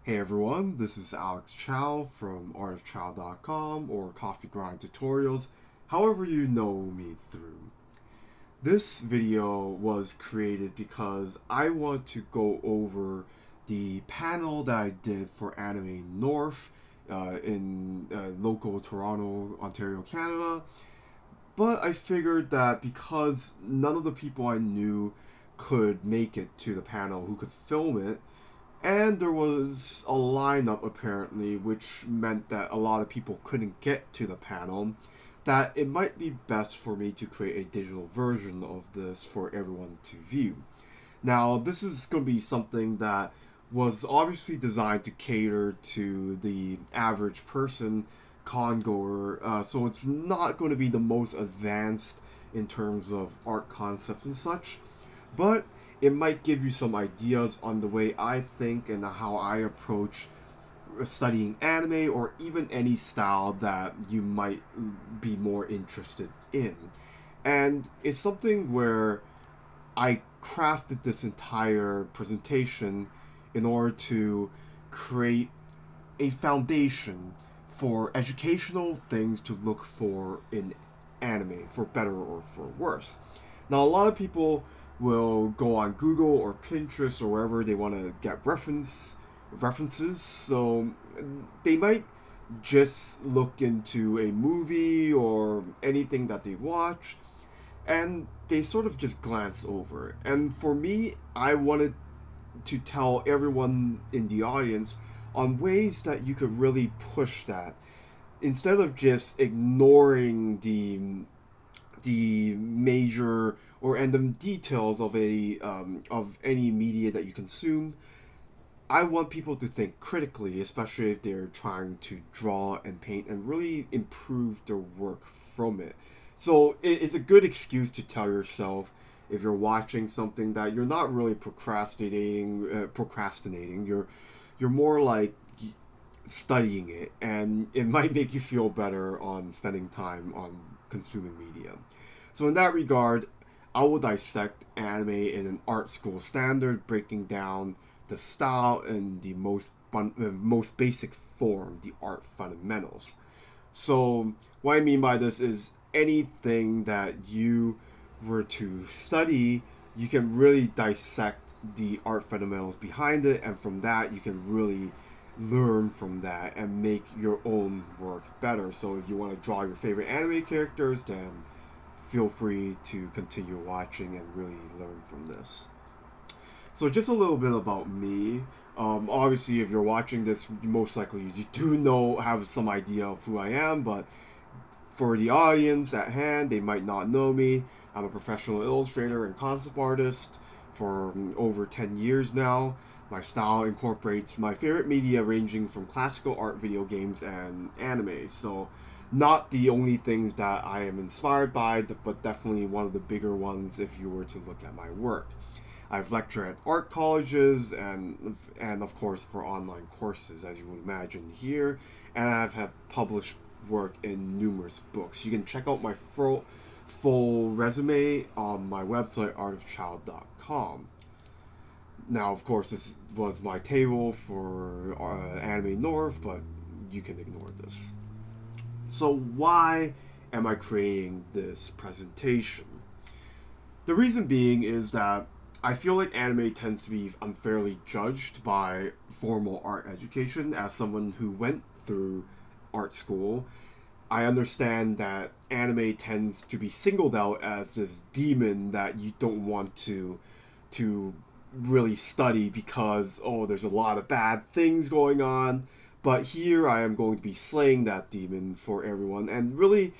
Hey everyone, this is Alex Chow from artofchow.com or Coffee Grind Tutorials, however you know me through. This video was created because I want to go over the panel that I did for Anime North in local Toronto, Ontario, Canada. But I figured that because none of the people I knew could make it to the panel who could film it, and there was a lineup apparently, which meant that a lot of people couldn't get to the panel, that it might be best for me to create a digital version of this for everyone to view. Now, this is going to be something that was obviously designed to cater to the average person, congoer, so it's not going to be the most advanced in terms of art concepts and such, but it might give you some ideas on the way I think and how I approach studying anime or even any style that you might be more interested in. And it's something where I crafted this entire presentation in order to create a foundation for educational things to look for in anime, for better or for worse. Now, a lot of people will go on Google or Pinterest or wherever they want to get references, so they might just look into a movie or anything that they watch and they sort of just glance over it. And for me, I wanted to tell everyone in the audience on ways that you could really push that instead of just ignoring the major and the details of any media that you consume. I want people to think critically, especially if they're trying to draw and paint and really improve their work from it. So it's a good excuse to tell yourself, if you're watching something, that you're not really procrastinating. You're more like studying it, and it might make you feel better on spending time on consuming media. So in that regard, I will dissect anime in an art school standard, breaking down the style in the most basic form, the art fundamentals. So what I mean by this is anything that you were to study, you can really dissect the art fundamentals behind it, and from that you can really learn from that and make your own work better. So if you want to draw your favorite anime characters, then feel free to continue watching and really learn from this. So just a little bit about me. Obviously, if you're watching this, most likely you do have some idea of who I am, but for the audience at hand, they might not know me. I'm a professional illustrator and concept artist for over 10 years now. My style incorporates my favorite media ranging from classical art, video games, and anime. So not the only things that I am inspired by, but definitely one of the bigger ones if you were to look at my work. I've lectured at art colleges and of course for online courses, as you would imagine here, and I've had published work in numerous books. You can check out my full resume on my website artofchow.com. Now, of course, this was my table for Anime North, but you can ignore this. So why am I creating this presentation? The reason being is that I feel like anime tends to be unfairly judged by formal art education. As someone who went through art school, I understand that anime tends to be singled out as this demon that you don't want to really study because, oh, there's a lot of bad things going on. But here I am going to be slaying that demon for everyone and really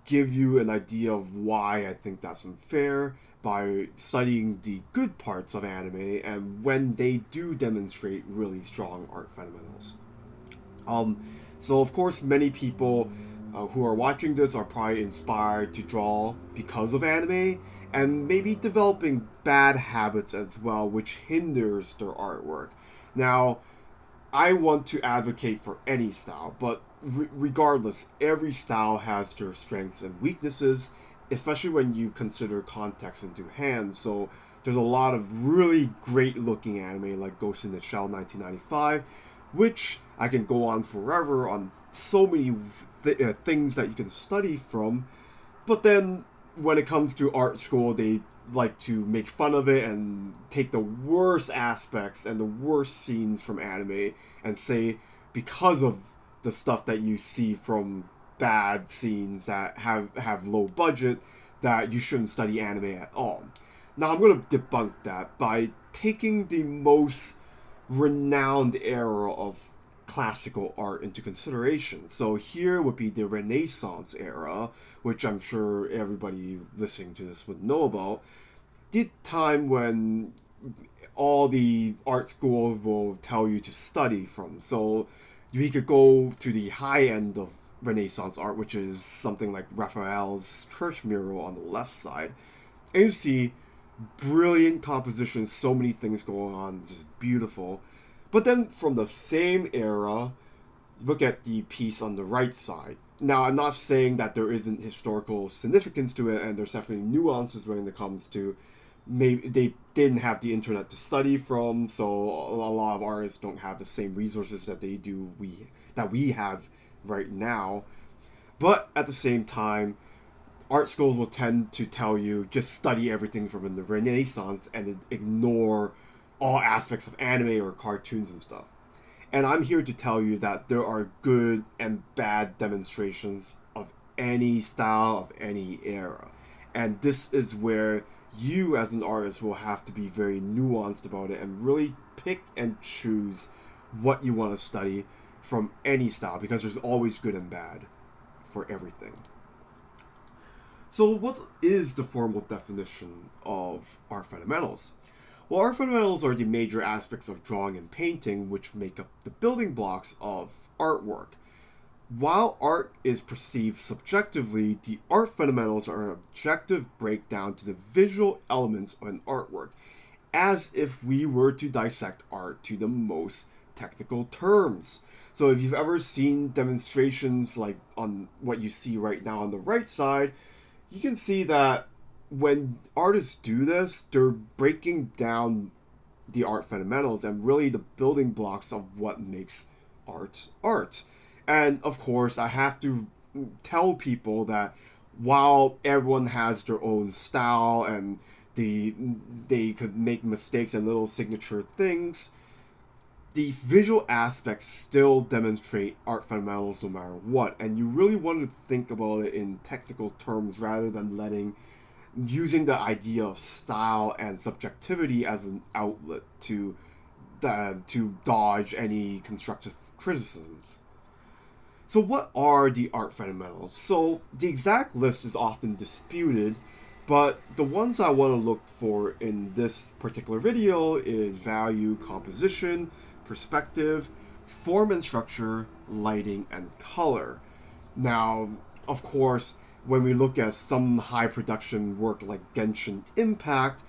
give you an idea of why I think that's unfair by studying the good parts of anime and when they do demonstrate really strong art fundamentals. So of course many people who are watching this are probably inspired to draw because of anime and maybe developing bad habits as well, which hinders their artwork. Now, I want to advocate for any style, but regardless, every style has their strengths and weaknesses, especially when you consider context into hand. So there's a lot of really great looking anime like Ghost in the Shell 1995, which I can go on forever on so many things that you can study from. But then when it comes to art school, they like to make fun of it and take the worst aspects and the worst scenes from anime and say because of the stuff that you see from bad scenes that have low budget that you shouldn't study anime at all. Now I'm going to debunk that by taking the most renowned era of classical art into consideration. So here would be the Renaissance era, which I'm sure everybody listening to this would know about. The time when all the art schools will tell you to study from. So we could go to the high end of Renaissance art, which is something like Raphael's church mural on the left side. And you see brilliant composition, so many things going on, just beautiful. But then from the same era, look at the piece on the right side. Now, I'm not saying that there isn't historical significance to it, and there's definitely nuances when it comes to maybe they didn't have the internet to study from, so a lot of artists don't have the same resources that we have right now. But at the same time, art schools will tend to tell you just study everything from the Renaissance and ignore all aspects of anime or cartoons and stuff. And I'm here to tell you that there are good and bad demonstrations of any style, of any era. And this is where you as an artist will have to be very nuanced about it and really pick and choose what you want to study from any style, because there's always good and bad for everything. So what is the formal definition of art fundamentals? Well, art fundamentals are the major aspects of drawing and painting which make up the building blocks of artwork. While art is perceived subjectively, the art fundamentals are an objective breakdown to the visual elements of an artwork, as if we were to dissect art to the most technical terms. So if you've ever seen demonstrations like on what you see right now on the right side, you can see that when artists do this, they're breaking down the art fundamentals and really the building blocks of what makes art art. And of course, I have to tell people that while everyone has their own style and they could make mistakes and little signature things, the visual aspects still demonstrate art fundamentals no matter what. And you really want to think about it in technical terms rather than using the idea of style and subjectivity as an outlet to dodge any constructive criticisms. So what are the art fundamentals? So the exact list is often disputed, but the ones I want to look for in this particular video is value, composition, perspective, form and structure, lighting, and color. Now, of course, when we look at some high production work like Genshin Impact,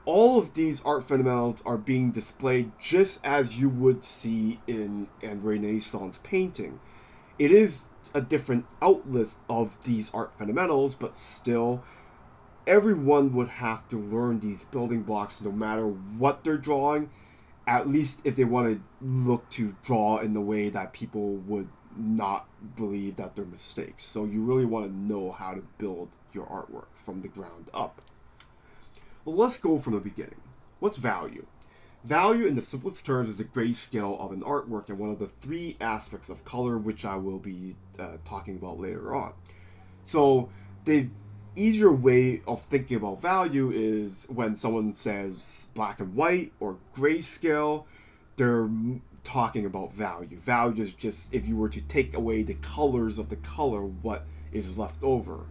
all of these art fundamentals are being displayed just as you would see in a Renaissance painting. It is a different outlet of these art fundamentals, but still, everyone would have to learn these building blocks no matter what they're drawing, at least if they want to look to draw in the way that people would not believe that they're mistakes. So you really want to know how to build your artwork from the ground up. Well, let's go from the beginning. What's value? Value, in the simplest terms, is the grayscale of an artwork and one of the three aspects of color, which I will be talking about later on. So the easier way of thinking about value is when someone says black and white or grayscale, they're talking about value. Value is just if you were to take away the colors of the color, what is left over.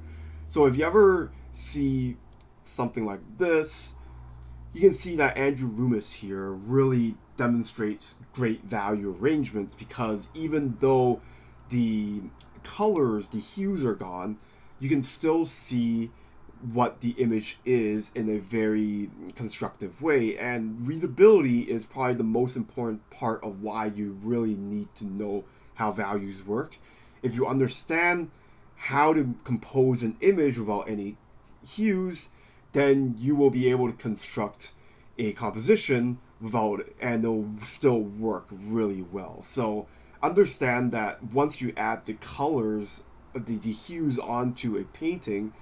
So if you ever see something like this, you can see that Andrew Loomis here really demonstrates great value arrangements, because even though the colors, the hues are gone, you can still see what the image is in a very constructive way. And readability is probably the most important part of why you really need to know how values work. If you understand how to compose an image without any hues, then you will be able to construct a composition without it, and it'll still work really well. So understand that once you add the colors, the hues onto a painting,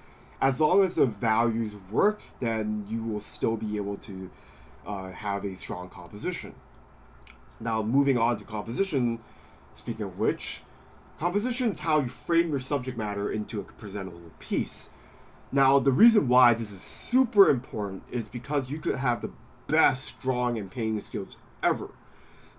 as long as the values work, then you will still be able to have a strong composition. Now, moving on to composition, speaking of which, composition is how you frame your subject matter into a presentable piece. Now, the reason why this is super important is because you could have the best drawing and painting skills ever,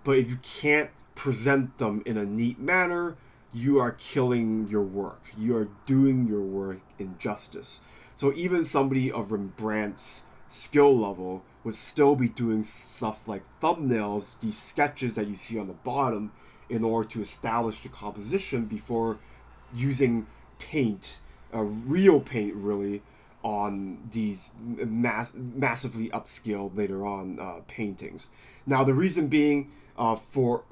but if you can't present them in a neat manner, you are killing your work. You are doing your work injustice. So even somebody of Rembrandt's skill level would still be doing stuff like thumbnails, these sketches that you see on the bottom, in order to establish the composition before using paint, real paint really, on these massively upscaled later on paintings. Now the reason being, for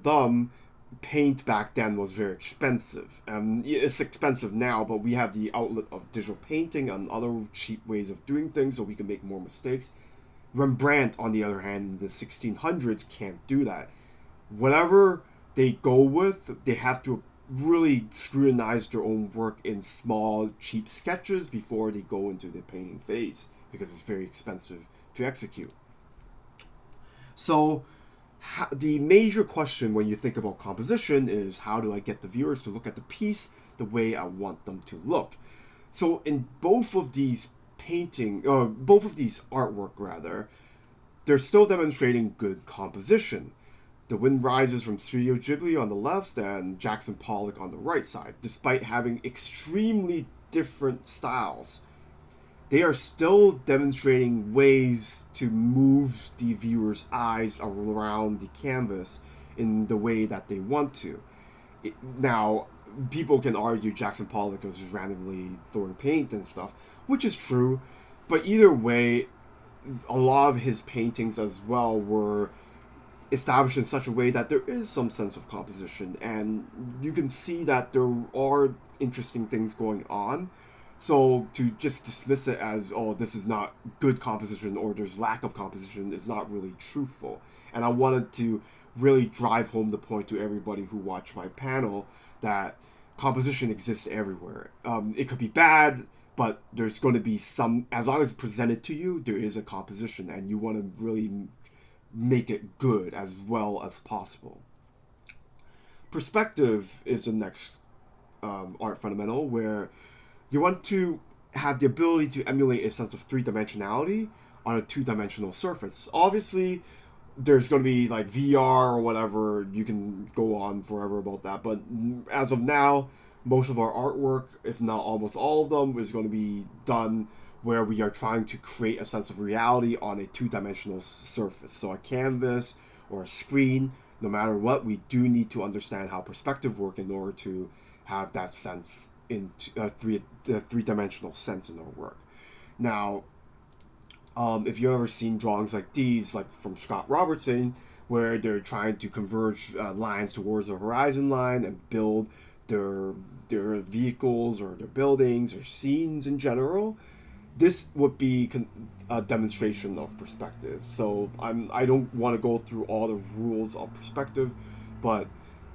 them, paint back then was very expensive. It's expensive now, but we have the outlet of digital painting and other cheap ways of doing things, so we can make more mistakes. Rembrandt, on the other hand, in the 1600s, can't do that. Whatever they go with, they have to really scrutinize their own work in small, cheap sketches before they go into the painting phase, because it's very expensive to execute. So, the major question when you think about composition is, how do I get the viewers to look at the piece the way I want them to look? So, in both of these artwork rather, they're still demonstrating good composition. The Wind Rises from Studio Ghibli on the left and Jackson Pollock on the right side, despite having extremely different styles. They are still demonstrating ways to move the viewer's eyes around the canvas in the way that they want to. Now, people can argue Jackson Pollock was just randomly throwing paint and stuff, which is true, but either way, a lot of his paintings as well were established in such a way that there is some sense of composition, and you can see that there are interesting things going on. So to just dismiss it as, oh, this is not good composition or there's lack of composition, is not really truthful. And I wanted to really drive home the point to everybody who watched my panel that composition exists everywhere. It could be bad, but there's going to be some, as long as it's presented to you, there is a composition, and you want to really make it good as well as possible. Perspective is the next art fundamental, where you want to have the ability to emulate a sense of three-dimensionality on a two-dimensional surface. Obviously, there's going to be like VR or whatever, you can go on forever about that, but as of now, most of our artwork, if not almost all of them, is going to be done where we are trying to create a sense of reality on a two-dimensional surface. So a canvas or a screen, no matter what, we do need to understand how perspective works in order to have that sense in three-dimensional sense in our work. Now, if you've ever seen drawings like these, like from Scott Robertson, where they're trying to converge lines towards the horizon line and build their vehicles or their buildings or scenes in general, this would be a demonstration of perspective. So I don't want to go through all the rules of perspective, but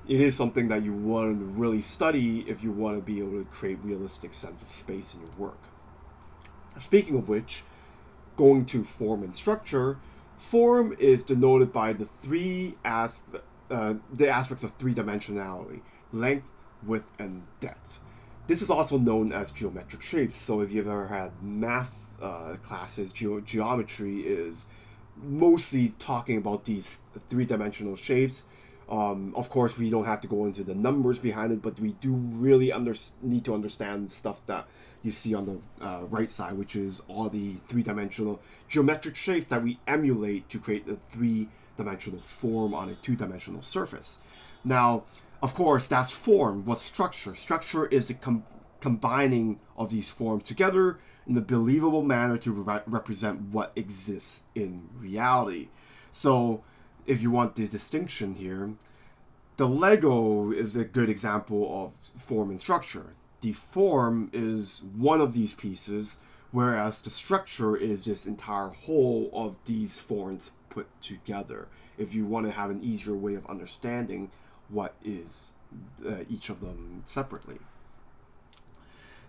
it is something that you want to really study if you want to be able to create realistic sense of space in your work. Speaking of which, going to form and structure, form is denoted by the aspects of three-dimensionality: length, width, and depth. This is also known as geometric shapes. So if you've ever had math classes, geometry is mostly talking about these three-dimensional shapes. Of course, we don't have to go into the numbers behind it, but we do really need to understand stuff that you see on the right side, which is all the three-dimensional geometric shapes that we emulate to create a three-dimensional form on a two-dimensional surface. Now, of course, that's form. What's structure? Structure is the combining of these forms together in a believable manner to represent what exists in reality. So, if you want the distinction here, the Lego is a good example of form and structure. The form is one of these pieces, whereas the structure is this entire whole of these put together if you want to have an easier way of understanding what is each of them separately.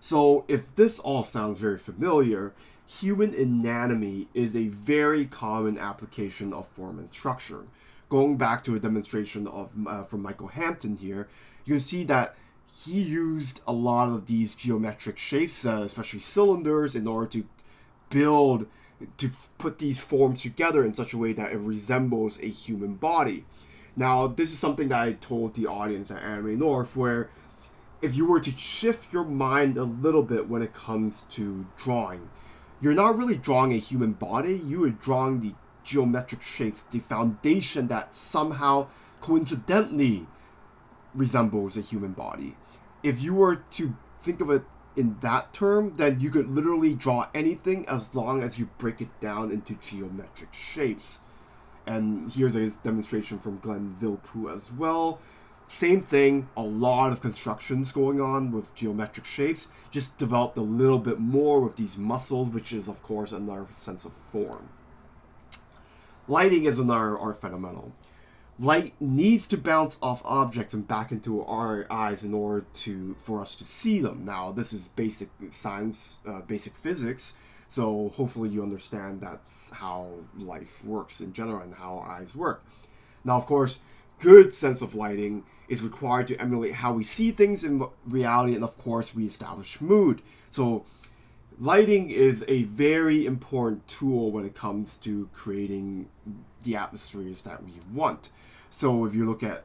So if this all sounds very familiar, human anatomy is a very common application of form and structure. Going back to a demonstration of from Michael Hampton here, you can see that he used a lot of these geometric shapes, especially cylinders, in order to put these forms together in such a way that it resembles a human body. Now, this is something that I told the audience at Anime North, where if you were to shift your mind a little bit when it comes to drawing, you're not really drawing a human body, you are drawing the geometric shapes, the foundation that somehow coincidentally resembles a human body. If you were to think of it in that term, then you could literally draw anything as long as you break it down into geometric shapes. And here's a demonstration from Glenn Villepou as well. Same thing, a lot of constructions going on with geometric shapes, just developed a little bit more with these muscles, which is of course another sense of form. Lighting is another art phenomenon. Light needs to bounce off objects and back into our eyes in order for us to see them. Now, this is basic science, basic physics, so hopefully you understand that's how life works in general and how our eyes work. Now, of course, good sense of lighting is required to emulate how we see things in reality, and of course we establish mood. So lighting is a very important tool when it comes to creating the atmospheres that we want. So if you look at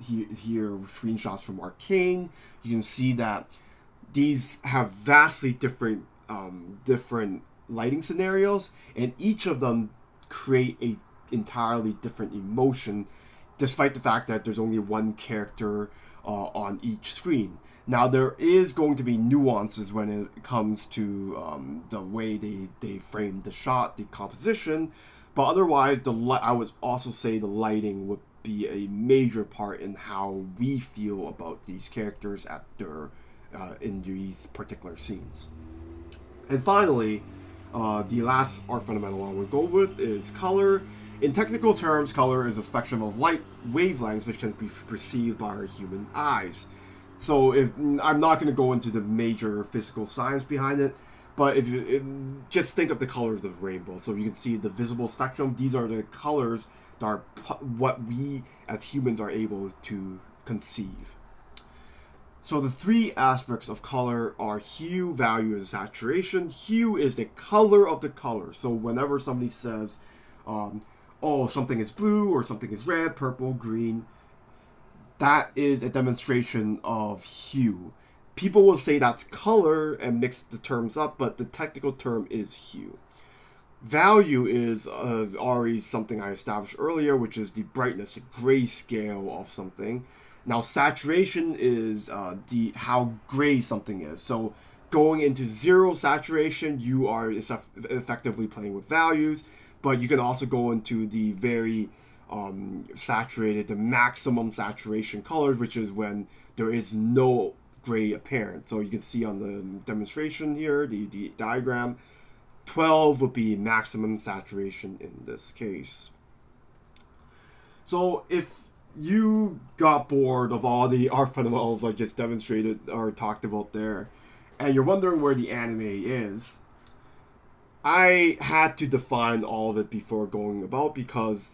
here screenshots from Arcane, you can see that these have vastly different lighting scenarios, and each of them create a entirely different emotion, despite the fact that there's only one character on each screen. Now, there is going to be nuances when it comes to the way they frame the shot, the composition, but otherwise, I would also say the lighting would be a major part in how we feel about these characters in these particular scenes. And finally, the last art fundamental I would go with is color. In technical terms, color is a spectrum of light wavelengths which can be perceived by our human eyes. So I'm not going to go into the major physical science behind it, but if you just think of the colors of the rainbow. So you can see the visible spectrum. These are the colors that are what we as humans are able to conceive. So the three aspects of color are hue, value, and saturation. Hue is the color of the color. So whenever somebody says, oh, something is blue or something is red, purple, green, that is a demonstration of hue. People will say that's color and mix the terms up, but the technical term is hue. Value is already something I established earlier, which is the brightness, the grayscale of something. Now, saturation is how gray something is. So going into zero saturation, you are effectively playing with values, but you can also go into the very saturated, the maximum saturation colors, which is when there is no gray apparent. So you can see on the demonstration here, the diagram, 12 would be maximum saturation in this case. So if you got bored of all the art fundamentals I just demonstrated or talked about there, and you're wondering where the anime is, I had to define all of it before going about, because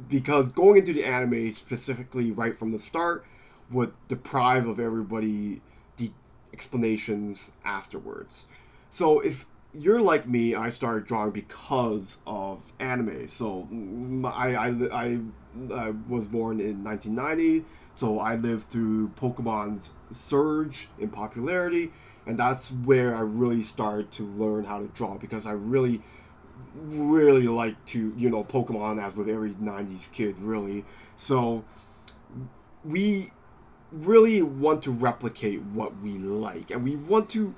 going into the anime specifically right from the start would deprive of everybody the explanations afterwards. So if you're like me, I started drawing because of anime. So I was born in 1990, so I lived through Pokemon's surge in popularity, and that's where I really started to learn how to draw, because I really like to, Pokemon, as with every 90s kid, really. So we really want to replicate what we like, and we want to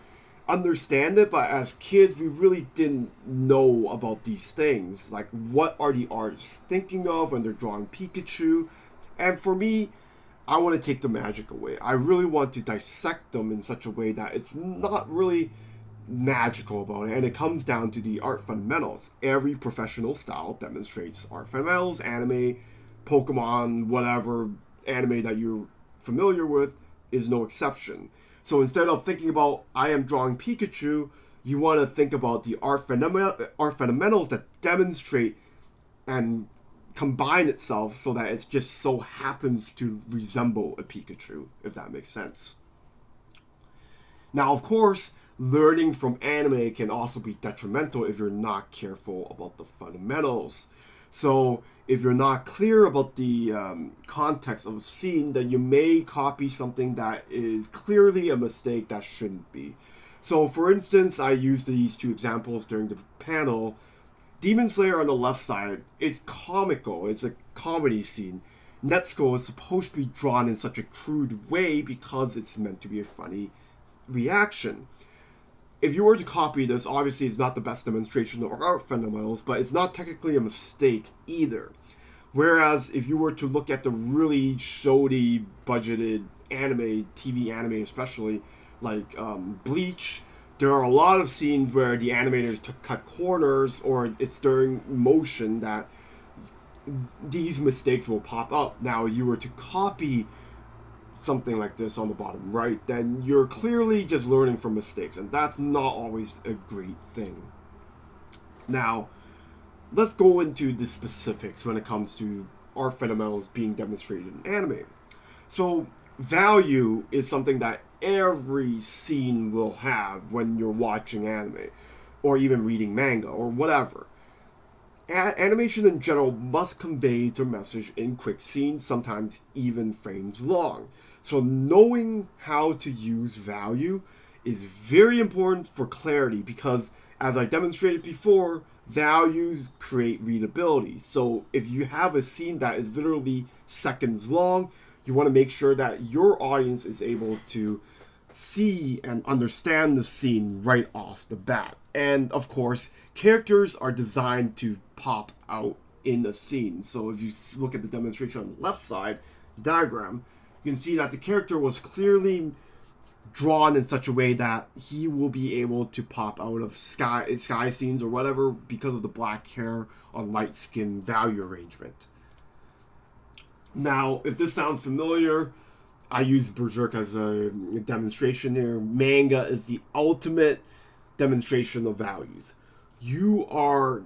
understand it, but as kids we really didn't know about these things, like what are the artists thinking of when they're drawing Pikachu. And for me, I want to take the magic away. I really want to dissect them in such a way that it's not really magical about it, and it comes down to the art fundamentals. Every professional style demonstrates art fundamentals. Anime, Pokemon, whatever anime that you're familiar with is no exception. So instead of thinking about I am drawing Pikachu, you want to think about the art fundamentals that demonstrate and combine itself so that it just so happens to resemble a Pikachu, if that makes sense. Now, of course, learning from anime can also be detrimental if you're not careful about the fundamentals. So, if you're not clear about the context of a scene, then you may copy something that is clearly a mistake that shouldn't be. So, for instance, I used these two examples during the panel. Demon Slayer on the left side, it's comical, it's a comedy scene. Netsuko is supposed to be drawn in such a crude way because it's meant to be a funny reaction. If you were to copy this, obviously it's not the best demonstration of art fundamentals, but it's not technically a mistake either. Whereas if you were to look at the really shoddy budgeted anime, TV anime especially, like Bleach, there are a lot of scenes where the animators cut corners, or it's during motion that these mistakes will pop up. Now, if you were to copy something like this on the bottom right, then you're clearly just learning from mistakes, and that's not always a great thing. Now, let's go into the specifics when it comes to art fundamentals being demonstrated in anime. So, value is something that every scene will have when you're watching anime, or even reading manga, or whatever. Animation in general must convey their message in quick scenes, sometimes even frames long. So knowing how to use value is very important for clarity because, as I demonstrated before, values create readability. So if you have a scene that is literally seconds long, you want to make sure that your audience is able to see and understand the scene right off the bat. And of course, characters are designed to pop out in a scene. So if you look at the demonstration on the left side, the diagram, you can see that the character was clearly drawn in such a way that he will be able to pop out of sky scenes or whatever because of the black hair on light skin value arrangement. Now, if this sounds familiar, I use Berserk as a demonstration here. Manga is the ultimate demonstration of values. You are,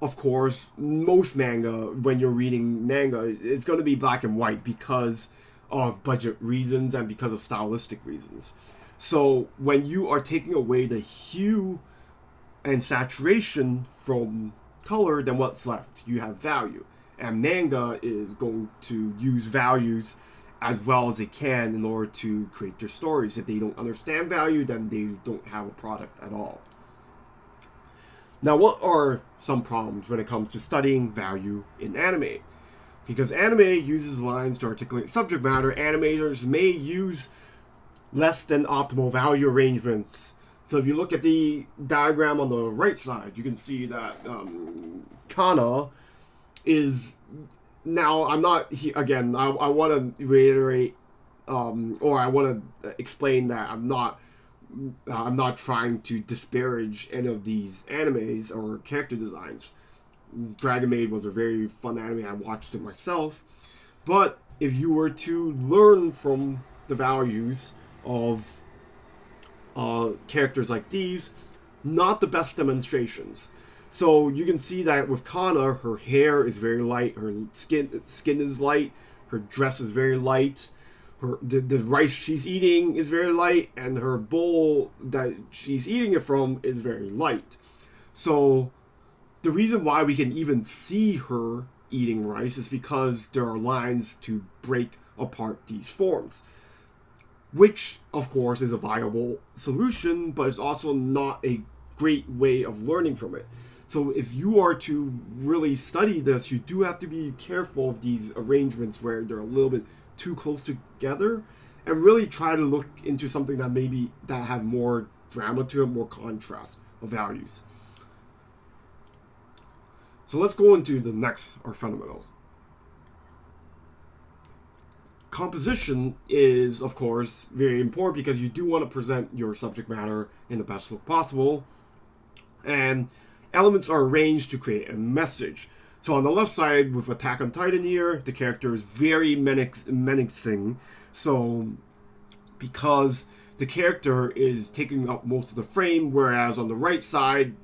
of course, most manga, when you're reading manga, it's going to be black and white because of budget reasons and because of stylistic reasons. So when you are taking away the hue and saturation from color, then what's left? You have value. And manga is going to use values as well as they can in order to create their stories. If they don't understand value, then they don't have a product at all. Now, what are some problems when it comes to studying value in anime? Because anime uses lines to articulate subject matter, animators may use less than optimal value arrangements. So if you look at the diagram on the right side, you can see that Kana is... Now, I'm not... Again, I want to reiterate, or I want to explain that I'm not trying to disparage any of these animes or character designs. Dragon Maid was a very fun anime. I watched it myself. But if you were to learn from the values of characters like these, not the best demonstrations. So you can see that with Kana, her hair is very light, her skin is light, her dress is very light, the rice she's eating is very light, and her bowl that she's eating it from is very light. So the reason why we can even see her eating rice is because there are lines to break apart these forms, which, of course, is a viable solution, but it's also not a great way of learning from it. So if you are to really study this, you do have to be careful of these arrangements where they're a little bit too close together, and really try to look into something that have more drama to it, more contrast of values. So let's go into the next, our fundamentals. composition is, of course, very important because you do want to present your subject matter in the best look possible. And elements are arranged to create a message. So on the left side, with Attack on Titan here, the character is very menacing. So because the character is taking up most of the frame, whereas on the right side,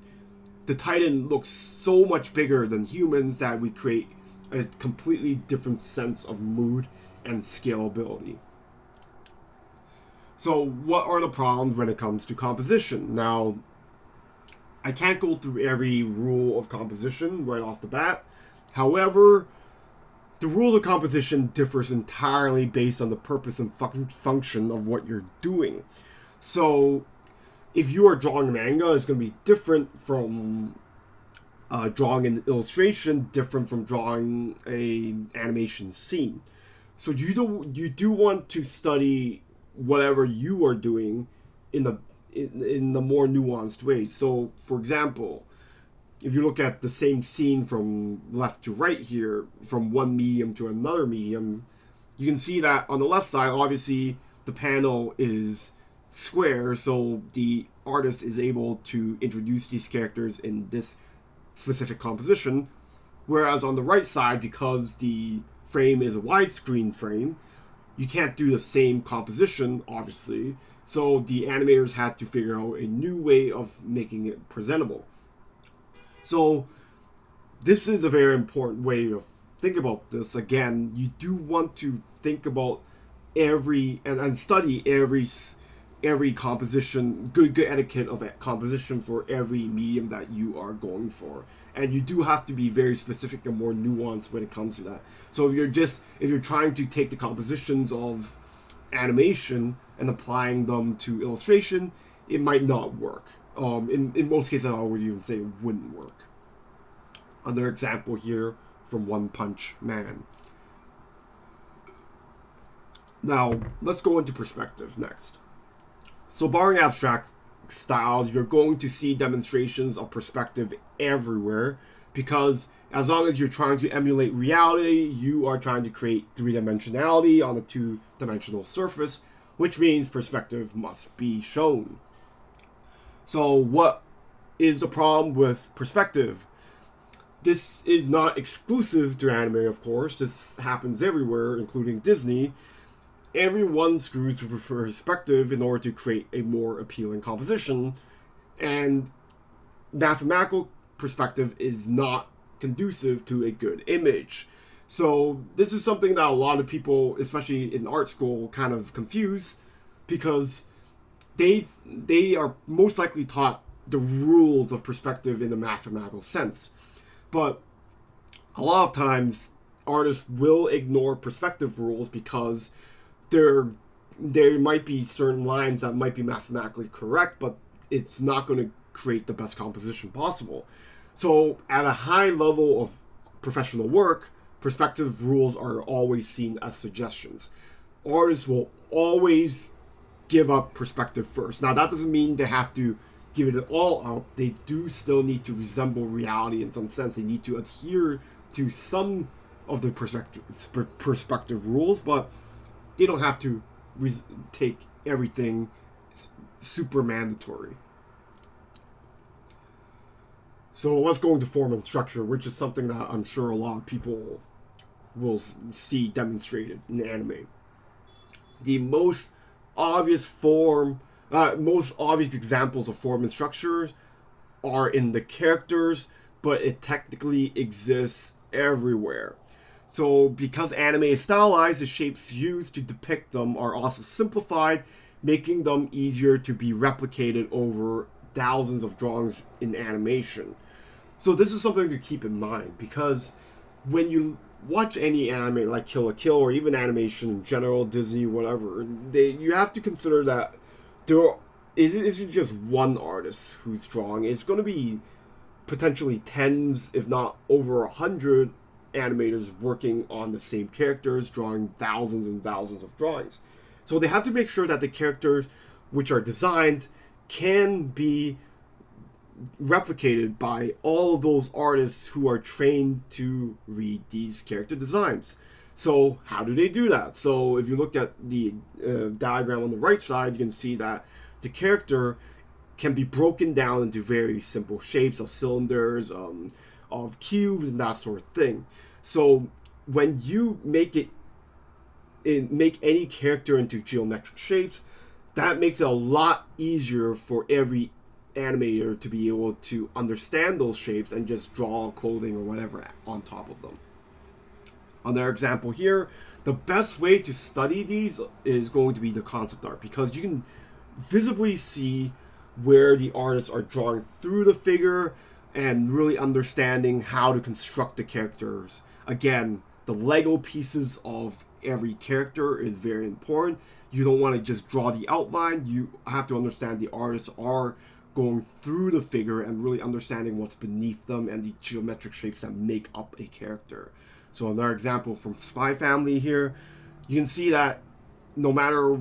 the Titan looks so much bigger than humans that we create a completely different sense of mood and scalability. So what are the problems when it comes to composition? Now, I can't go through every rule of composition right off the bat. However, the rules of composition differs entirely based on the purpose and function of what you're doing. So, if you are drawing manga, it's going to be different from drawing an illustration, different from drawing an animation scene. So you do want to study whatever you are doing in the more nuanced way. So, for example, if you look at the same scene from left to right here, from one medium to another medium, you can see that on the left side, obviously, the panel is square, so the artist is able to introduce these characters in this specific composition, whereas on the right side, because the frame is a widescreen frame, you can't do the same composition, obviously, so the animators had to figure out a new way of making it presentable. So this is a very important way to think about this. Again, you do want to think about every and study every composition, good etiquette of composition for every medium that you are going for. And you do have to be very specific and more nuanced when it comes to that. So if you're trying to take the compositions of animation and applying them to illustration, it might not work. In most cases, I would even say it wouldn't work. Another example here from One Punch Man. Now, let's go into perspective next. So, barring abstract styles, you're going to see demonstrations of perspective everywhere because as long as you're trying to emulate reality, you are trying to create three-dimensionality on a two-dimensional surface, which means perspective must be shown. So what is the problem with perspective? This is not exclusive to anime, of course. This happens everywhere, including Disney. Everyone screws with perspective in order to create a more appealing composition, and mathematical perspective is not conducive to a good image. So this is something that a lot of people, especially in art school, kind of confuse because they are most likely taught the rules of perspective in a mathematical sense. But a lot of times artists will ignore perspective rules because there might be certain lines that might be mathematically correct, but it's not going to create the best composition possible. So at a high level of professional work, perspective rules are always seen as suggestions. Artists will always give up perspective first. Now that doesn't mean they have to give it all up. They do still need to resemble reality in some sense. They need to adhere to some of the perspective rules, but they don't have to take everything super mandatory. So let's go into form and structure, which is something that I'm sure a lot of people will see demonstrated in anime. The most obvious examples of form and structure are in the characters, but it technically exists everywhere. So because anime is stylized, the shapes used to depict them are also simplified, making them easier to be replicated over thousands of drawings in animation. So this is something to keep in mind, because when you watch any anime like Kill la Kill or even animation in general, Disney, whatever, you have to consider that there isn't just one artist who's drawing. It's going to be potentially tens, if not over 100 animators working on the same characters, drawing thousands and thousands of drawings. So they have to make sure that the characters which are designed can be replicated by all of those artists who are trained to read these character designs. So how do they do that? So if you look at the diagram on the right side, you can see that the character can be broken down into very simple shapes of cylinders, of cubes, and that sort of thing. So when you make any character into geometric shapes, that makes it a lot easier for every animator to be able to understand those shapes and just draw clothing or whatever on top of them. Another example here, the best way to study these is going to be the concept art, because you can visibly see where the artists are drawing through the figure and really understanding how to construct the characters. Again, the Lego pieces of every character is very important. You don't want to just draw the outline. You have to understand the artists are going through the figure and really understanding what's beneath them and the geometric shapes that make up a character. So another example from Spy Family here, you can see that no matter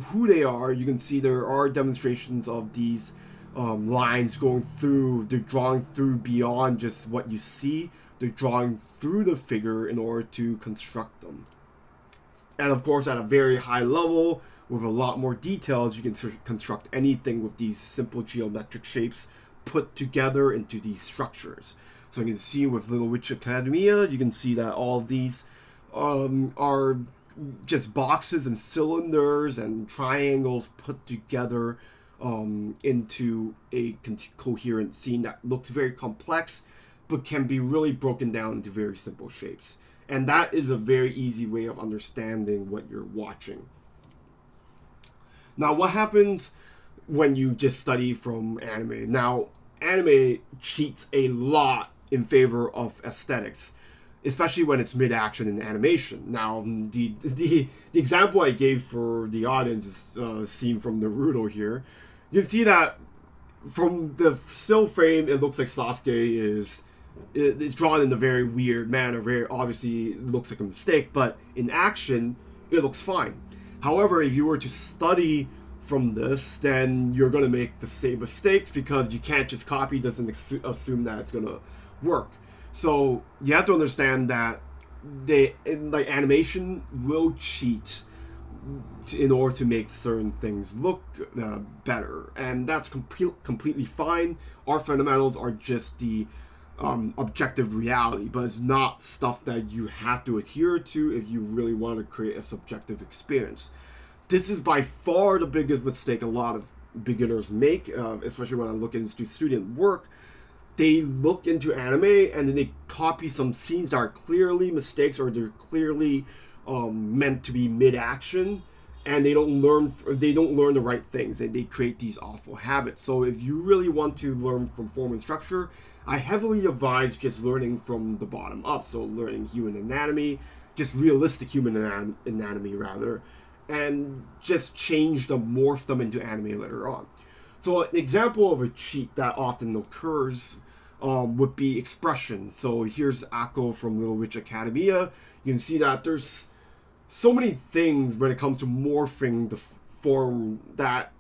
who they are, you can see there are demonstrations of these lines going through. They're drawing through beyond just what you see. They're drawing through the figure in order to construct them. And of course, at a very high level, with a lot more details, you can construct anything with these simple geometric shapes put together into these structures. So you can see with Little Witch Academia, you can see that all of these are just boxes and cylinders and triangles put together into a coherent scene that looks very complex, but can be really broken down into very simple shapes. And that is a very easy way of understanding what you're watching. Now, what happens when you just study from anime? Now, anime cheats a lot in favor of aesthetics, especially when it's mid-action in animation. Now, the example I gave for the audience is a scene from Naruto here. You can see that from the still frame, it looks like Sasuke it's drawn in a very weird manner. Very obviously, it looks like a mistake, but in action, it looks fine. However, if you were to study from this, then you're going to make the same mistakes because you can't just copy, doesn't assume that it's going to work. So you have to understand that animation will cheat in order to make certain things look better, and that's completely fine. Our fundamentals are just the objective reality, but it's not stuff that you have to adhere to if you really want to create a subjective experience. This is by far the biggest mistake a lot of beginners make, especially when I look into student work. They look into anime and then they copy some scenes that are clearly mistakes, or they're clearly meant to be mid-action, and they don't learn the right things, and they create these awful habits. So if you really want to learn from form and structure, I heavily advise just learning from the bottom up. So learning human anatomy, just realistic human anatomy rather, and just morph them into anime later on. So an example of a cheat that often occurs would be expressions. So here's Akko from Little Witch Academia. You can see that there's so many things when it comes to morphing the form that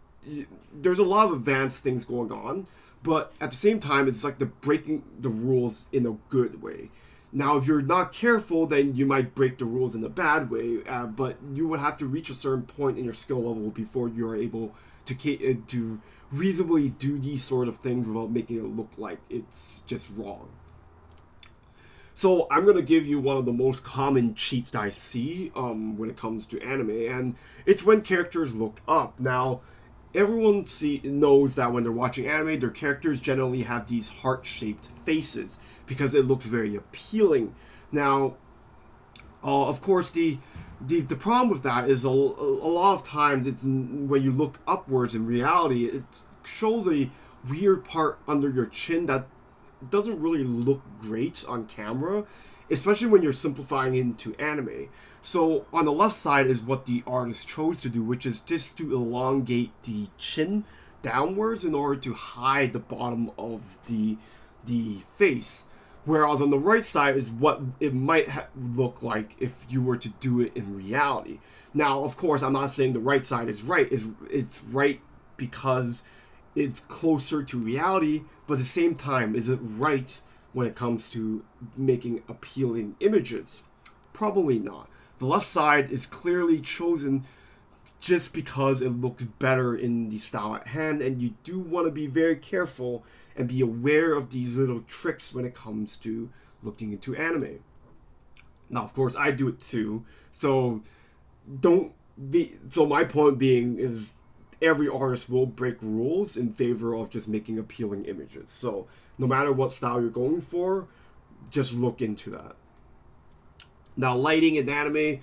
there's a lot of advanced things going on, but at the same time, it's like the breaking the rules in a good way. Now, if you're not careful, then you might break the rules in a bad way, but you would have to reach a certain point in your skill level before you're able to reasonably do these sort of things without making it look like it's just wrong. So I'm going to give you one of the most common cheats that I see when it comes to anime, and it's when characters look up. Now, everyone knows that when they're watching anime, their characters generally have these heart-shaped faces because it looks very appealing. Now, of course, the problem with that is a lot of times it's when you look upwards in reality, it shows a weird part under your chin that doesn't really look great on camera, especially when you're simplifying into anime. So on the left side is what the artist chose to do, which is just to elongate the chin downwards in order to hide the bottom of the face. Whereas on the right side is what it might look like if you were to do it in reality. Now, of course, I'm not saying the right side is right. It's right because it's closer to reality, but at the same time, is it right when it comes to making appealing images? Probably not. The left side is clearly chosen just because it looks better in the style at hand, and you do want to be very careful and be aware of these little tricks when it comes to looking into anime. Now, of course, I do it too, so don't be. So my point being is every artist will break rules in favor of just making appealing images. So no matter what style you're going for, just look into that. Now, lighting in anime.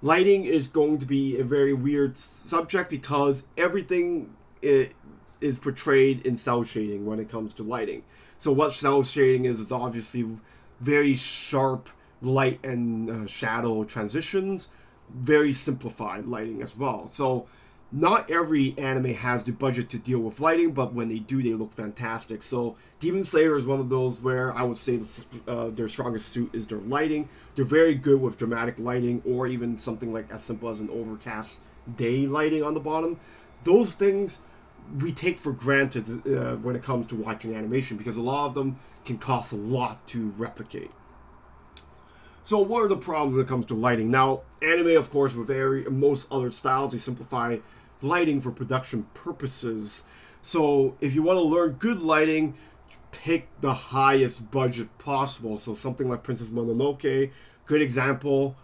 Lighting is going to be a very weird subject because everything is portrayed in cell shading when it comes to lighting. So what cell shading is obviously very sharp light and shadow transitions, very simplified lighting as well. So not every anime has the budget to deal with lighting, but when they do, they look fantastic. So Demon Slayer is one of those where I would say their strongest suit is their lighting. They're very good with dramatic lighting, or even something like as simple as an overcast day lighting on the bottom. Those things we take for granted when it comes to watching animation, because a lot of them can cost a lot to replicate. So what are the problems when it comes to lighting? Now, anime, of course, with most other styles, they simplify lighting for production purposes. So if you want to learn good lighting, pick the highest budget possible. So something like Princess Mononoke, good example,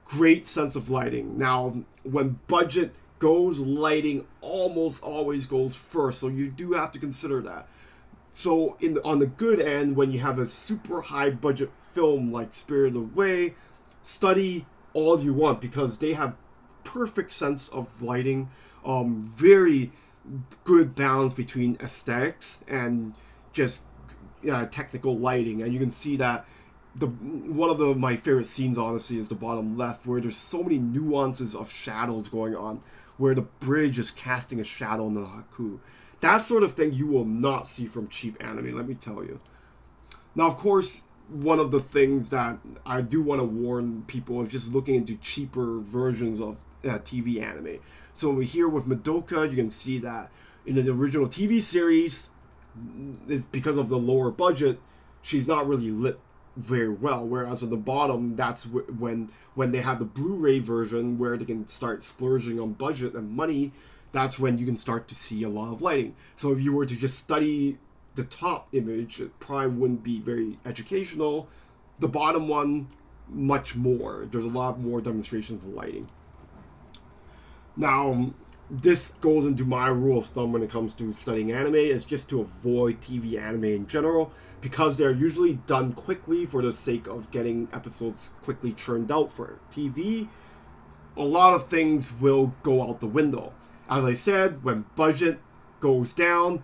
great sense of lighting. Now, when budget goes, lighting almost always goes first. So you do have to consider that. So on the good end, when you have a super high budget film like Spirited Away, study all you want because they have perfect sense of lighting, very good balance between aesthetics and just technical lighting, and you can see that one of my favorite scenes honestly is the bottom left, where there's so many nuances of shadows going on, where the bridge is casting a shadow on the Haku. That sort of thing you will not see from cheap anime, let me tell you. Now, of course, one of the things that I do want to warn people is just looking into cheaper versions of TV anime. So here with Madoka, you can see that in the original TV series, it's because of the lower budget, she's not really lit very well. Whereas on the bottom, that's when they have the Blu-ray version where they can start splurging on budget and money, that's when you can start to see a lot of lighting. So if you were to just study the top image, it probably wouldn't be very educational. The bottom one, much more. There's a lot more demonstrations of lighting. Now, this goes into my rule of thumb when it comes to studying anime, is just to avoid TV anime in general, because they're usually done quickly for the sake of getting episodes quickly churned out for TV. A lot of things will go out the window. As I said, when budget goes down,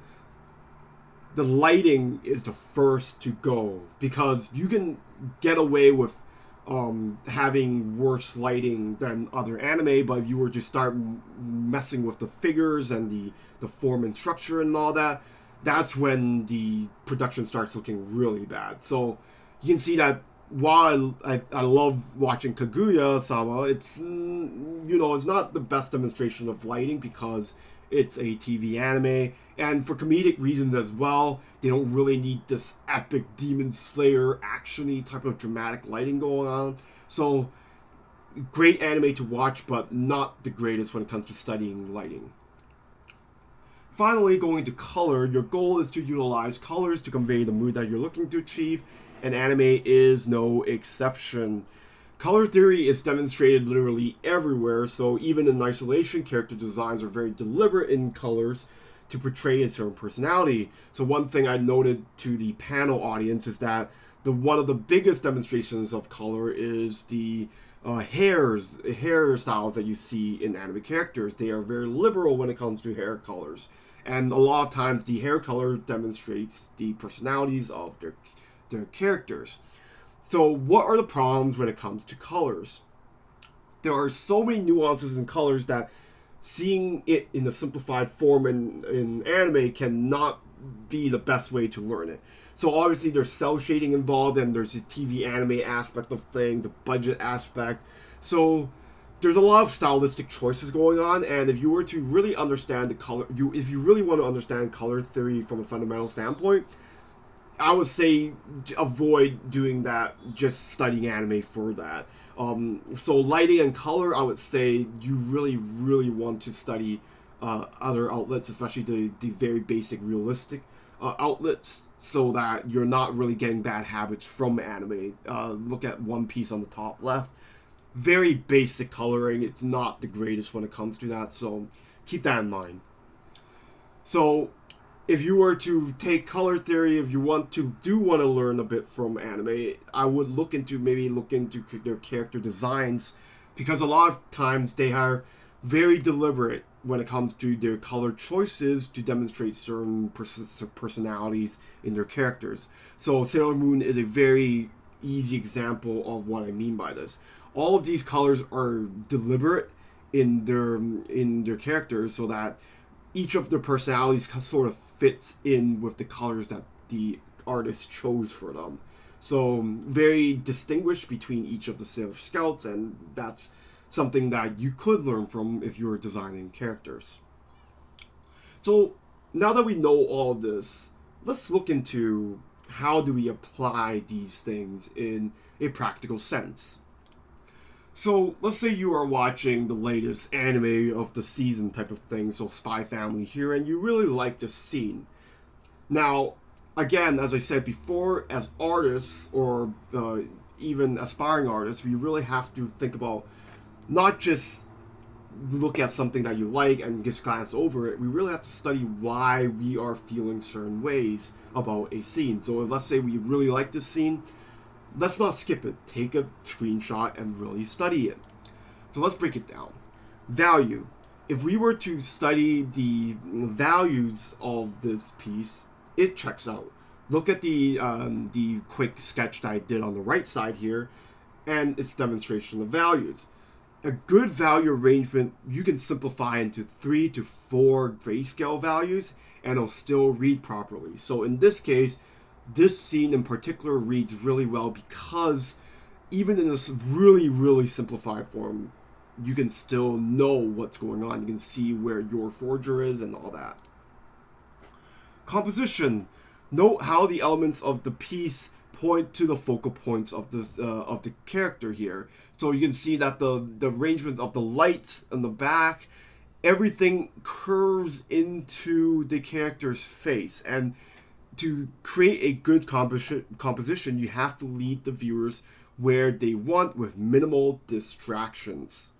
the lighting is the first to go, because you can get away with having worse lighting than other anime, but if you were to start messing with the figures and the form and structure and all that, that's when the production starts looking really bad. So you can see that while I love watching Kaguya-sama, it's it's not the best demonstration of lighting because it's a TV anime, and for comedic reasons as well. They don't really need this epic Demon Slayer action-y type of dramatic lighting going on. So, great anime to watch, but not the greatest when it comes to studying lighting. Finally, going to color, your goal is to utilize colors to convey the mood that you're looking to achieve, and anime is no exception. Color theory is demonstrated literally everywhere, so even in isolation, character designs are very deliberate in colors to portray a certain personality. So one thing I noted to the panel audience is that one of the biggest demonstrations of color is the hairstyles that you see in anime characters. They are very liberal when it comes to hair colors, and a lot of times the hair color demonstrates the personalities of their characters. So what are the problems when it comes to colors? There are so many nuances in colors that seeing it in a simplified form in anime cannot be the best way to learn it. So obviously there's cell shading involved, and there's the TV anime aspect of things, the budget aspect. So there's a lot of stylistic choices going on, and if you were to really understand the color, if you really want to understand color theory from a fundamental standpoint, I would say avoid doing that, just studying anime for that. So lighting and color, I would say you really, really want to study other outlets, especially the very basic realistic outlets, so that you're not really getting bad habits from anime. Look at One Piece on the top left. Very basic coloring. It's not the greatest when it comes to that, so keep that in mind. So if you were to take color theory, if you want to learn a bit from anime, I would look into their character designs, because a lot of times they are very deliberate when it comes to their color choices to demonstrate certain personalities in their characters. So Sailor Moon is a very easy example of what I mean by this. All of these colors are deliberate in their characters, so that each of their personalities sort of fits in with the colors that the artist chose for them. So very distinguished between each of the Sailor Scouts, and that's something that you could learn from if you were designing characters. So now that we know all this, let's look into how do we apply these things in a practical sense. So let's say you are watching the latest anime of the season type of thing, so Spy Family here, and you really like the scene. Now, again, as I said before, as artists or even aspiring artists, we really have to think about not just look at something that you like and just glance over it. We really have to study why we are feeling certain ways about a scene. So if, let's say we really like this scene, let's not skip it. Take a screenshot and really study it. So let's break it down. Value. If we were to study the values of this piece, it checks out. Look at the quick sketch that I did on the right side here, and its demonstration of values. A good value arrangement you can simplify into 3 to 4 grayscale values, and it'll still read properly. So in this case, this scene in particular reads really well because even in this really, really simplified form, you can still know what's going on. You can see where your forger is and all that. Composition. Note how the elements of the piece point to the focal points of the character here. So you can see that the arrangement of the lights in the back, everything curves into the character's face. And to create a good composition, you have to lead the viewers where they want with minimal distractions.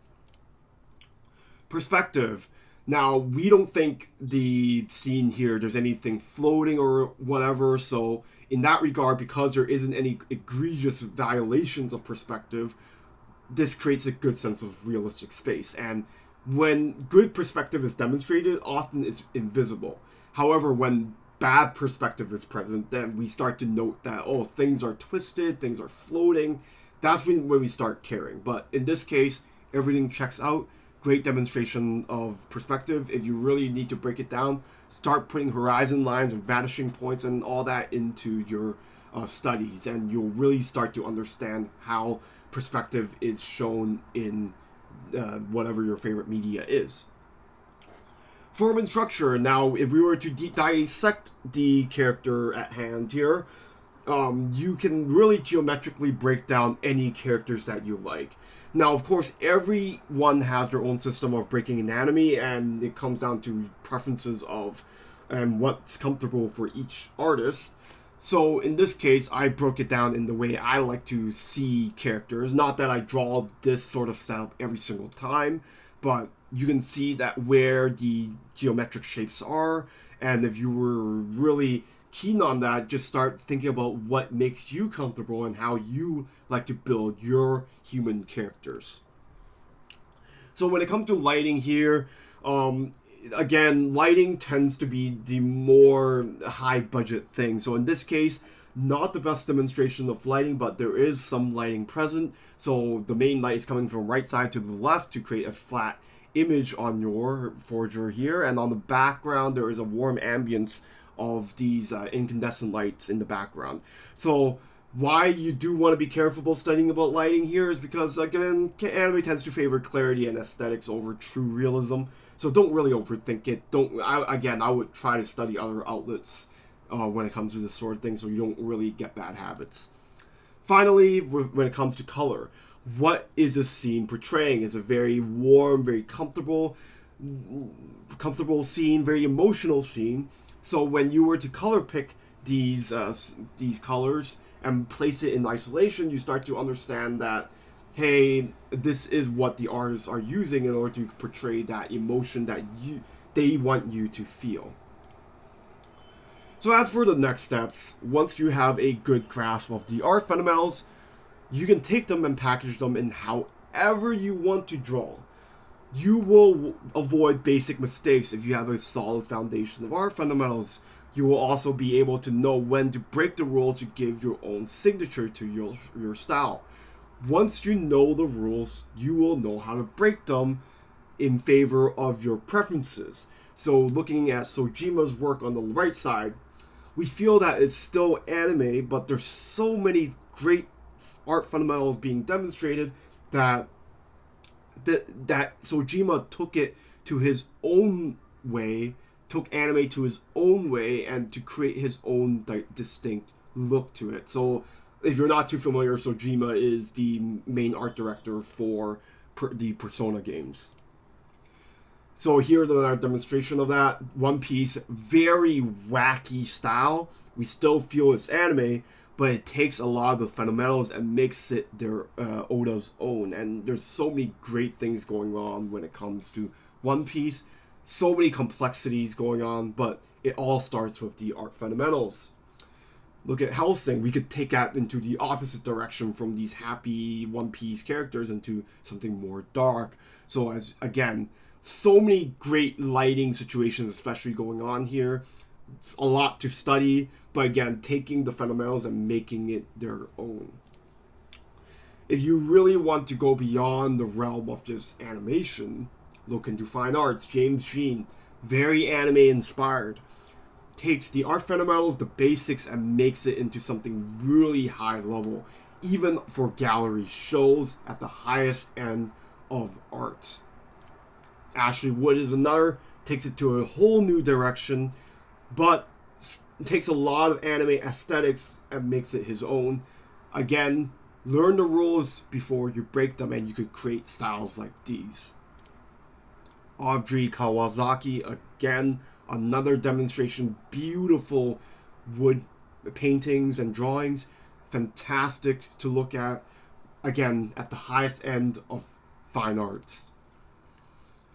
Perspective. Now, we don't think the scene here, there's anything floating or whatever, so in that regard, because there isn't any egregious violations of perspective, this creates a good sense of realistic space. And when good perspective is demonstrated, often it's invisible. However, when bad perspective is present, then we start to note that, oh, things are twisted, things are floating. That's when we start caring. But in this case, everything checks out. Great demonstration of perspective. If you really need to break it down, start putting horizon lines and vanishing points and all that into your studies, and you'll really start to understand how perspective is shown in whatever your favorite media is. Form and structure. Now, if we were to dissect the character at hand here, you can really geometrically break down any characters that you like. Now, of course, everyone has their own system of breaking anatomy, and it comes down to preferences of and what's comfortable for each artist. So in this case, I broke it down in the way I like to see characters. Not that I draw this sort of setup every single time, but you can see that where the geometric shapes are, and if you were really keen on that, just start thinking about what makes you comfortable and how you like to build your human characters. So when it comes to lighting here, again, lighting tends to be the more high budget thing. So in this case, not the best demonstration of lighting, but there is some lighting present. So the main light is coming from right side to the left to create a flat image on your forger here, and on the background there is a warm ambience of these incandescent lights in the background. So why you do want to be careful about studying about lighting here is because, again, anime tends to favor clarity and aesthetics over true realism. So don't really overthink it. I would try to study other outlets when it comes to this sort of thing, so you don't really get bad habits. Finally, when it comes to color, what is a scene portraying? It's a very warm, very comfortable scene, very emotional scene. So when you were to color pick these colors and place it in isolation, you start to understand that, hey, this is what the artists are using in order to portray that emotion that they want you to feel. So as for the next steps, once you have a good grasp of the art fundamentals, you can take them and package them in however you want to draw. You will avoid basic mistakes if you have a solid foundation of art fundamentals. You will also be able to know when to break the rules to give your own signature to your style. Once you know the rules, you will know how to break them in favor of your preferences. So looking at Sojima's work on the right side, we feel that it's still anime, but there's so many great art fundamentals being demonstrated that Sojima took it to his own way, took anime to his own way, and to create his own distinct look to it. So if you're not too familiar, Sojima is the main art director for the Persona games. So here's another demonstration of that. One Piece, very wacky style. We still feel it's anime, but it takes a lot of the fundamentals and makes it Oda's own. And there's so many great things going on when it comes to One Piece. So many complexities going on, but it all starts with the art fundamentals. Look at Hellsing. We could take that into the opposite direction from these happy One Piece characters into something more dark. So as again, so many great lighting situations, especially going on here. It's a lot to study, but again, taking the fundamentals and making it their own. If you really want to go beyond the realm of just animation, look into fine arts. James Jean, very anime inspired. Takes the art fundamentals, the basics, and makes it into something really high level, even for gallery shows at the highest end of art. Ashley Wood is another, takes it to a whole new direction, but takes a lot of anime aesthetics and makes it his own. Again, learn the rules before you break them, and you could create styles like these. Audrey Kawasaki, again, another demonstration. Beautiful wood paintings and drawings. Fantastic to look at. Again, at the highest end of fine arts.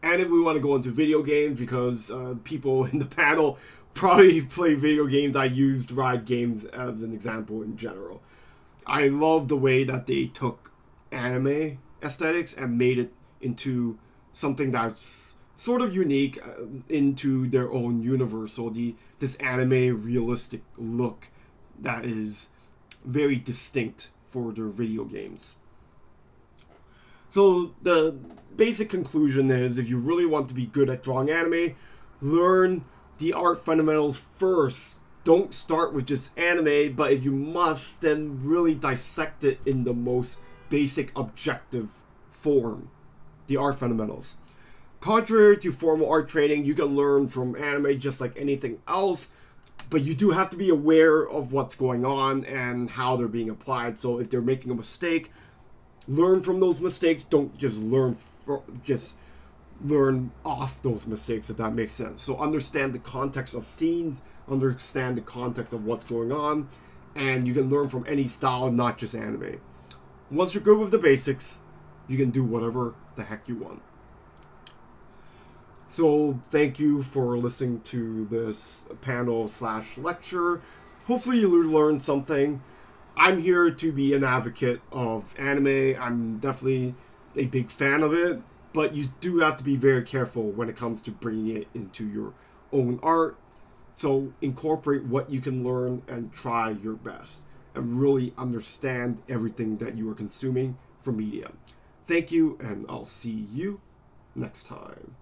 And if we want to go into video games, because people in the panel probably play video games, I used Riot Games as an example in general. I love the way that they took anime aesthetics and made it into something that's sort of unique into their own universe. So this anime realistic look that is very distinct for their video games. So the basic conclusion is, if you really want to be good at drawing anime, learn the art fundamentals first. Don't start with just anime, but if you must, then really dissect it in the most basic objective form, the art fundamentals. Contrary to formal art training, you can learn from anime just like anything else, but you do have to be aware of what's going on and how they're being applied. So if they're making a mistake, learn from those mistakes. Don't just learn off those mistakes, if that makes sense. So understand the context of scenes, understand the context of what's going on, and you can learn from any style, not just anime. Once you're good with the basics, you can do whatever the heck you want. So thank you for listening to this panel/lecture. Hopefully you learned something. I'm here to be an advocate of anime. I'm definitely a big fan of it, but you do have to be very careful when it comes to bringing it into your own art. So incorporate what you can learn and try your best and really understand everything that you are consuming from media. Thank you, and I'll see you next time.